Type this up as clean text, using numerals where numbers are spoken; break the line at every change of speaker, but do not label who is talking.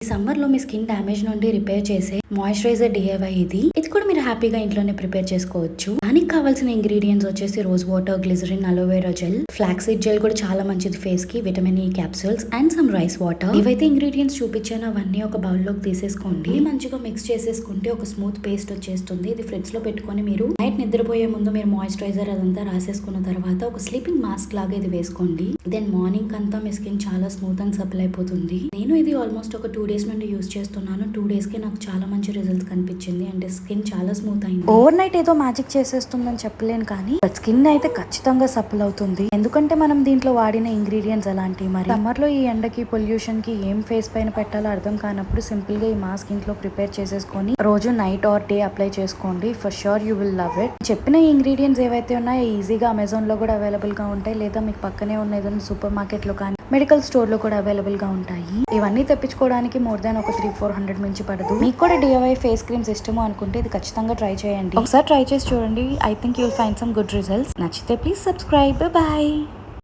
ఈ సమ్మర్ లో మీ skin damage నుండి రిపేర్ చేసే మాయిశ్చరైజర్ DIY ఇది కూడా మీరు హ్యాపీగా ఇంట్లోనే ప్రిపేర్ చేసుకోవచ్చు. దానికి కావాల్సిన ఇంగ్రీడియంట్స్ వచ్చేసి rose water, glycerin, aloe vera gel, flaxseed gel కూడా చాలా మంచిది ఫేస్ కి, vitamin E capsules and some rice water. ఏవైతే ఇంగ్రీడియంట్స్ చూపించానో అవన్నీ ఒక బౌల్ లోకి తీసేసుకోండి. మంచిగా మిక్స్ చేసేసుకుంటే ఒక స్మూత్ పేస్ట్ వచ్చేస్తుంది. ఇది ఫ్రిడ్జ్ లో పెట్టుకొని మీరు నైట్ నిద్రపోయే ముందు మీరు మాయిశ్చరైజర్ అదంతా రాసేసుకున్న తర్వాత ఒక స్లీపింగ్ మాస్క్ లాగా ఇది వేసుకోండి. దెన్ మార్నింగ్ అంతా మీ స్కిన్ చాలా స్మూత్ అండ్ సప్లై అయిపోతుంది. నేను ఇది ఆల్మోస్ట్ ఒక 2 days నుండి యూస్ చేస్తున్నాను. 2 days కి నాకు చాలా మంచి రిజల్ట్స్ కనిపించింది అండ్ స్కిన్ చాలా స్మూత్ అయింది.
ఓవర్ నైట్ ఏదో మ్యాజిక్ చేసేస్తుందని చెప్పలేను, కానీ స్కిన్ అయితే ఖచ్చితంగా సప్లై అవుతుంది. ఎందుకంటే మనం దీంట్లో వాడిన ఇంగ్రీడియంట్స్ అలాంటివి. మరి సమ్మర్ లో ఈ ఎండకి, పొల్యూషన్ కి ఏం ఫేస్ పైన పెట్టాలో అర్థం కానప్పుడు సింపుల్ గా ఈ మాస్క్ ఇంట్లో ప్రిపేర్ చేసేసుకొని రోజు నైట్ ఆర్ డే అప్లై చేసుకోండి. For sure you will love it. చెప్పిన ఇంగ్రీడియంట్స్ ఏవైతే ఉన్నాయో ఈజీగా అమెజాన్ లో కూడా అవైలబుల్ గా ఉంటాయి, లేదా మీకు పక్కనే ఉన్న ఏదైనా సూపర్ మార్కెట్ లో కానీ మెడికల్ స్టోర్ లో కూడా అవైలబుల్ గా ఉంటాయి. ఇవన్నీ తెప్పించుకోవడానికి మోర్ దాన్ ఒక 300-400 మించి పడదు. మీకు కూడా DIY ఫేస్ క్రీమ్స్ ఇష్టమో అనుకుంటే ఇది ఖచ్చితంగా ట్రై చేయండి. ఒకసారి ట్రై చేసి చూడండి. I think you will find some good results. నచ్చితే ప్లీజ్ సబ్స్క్రైబ్. బాయ్.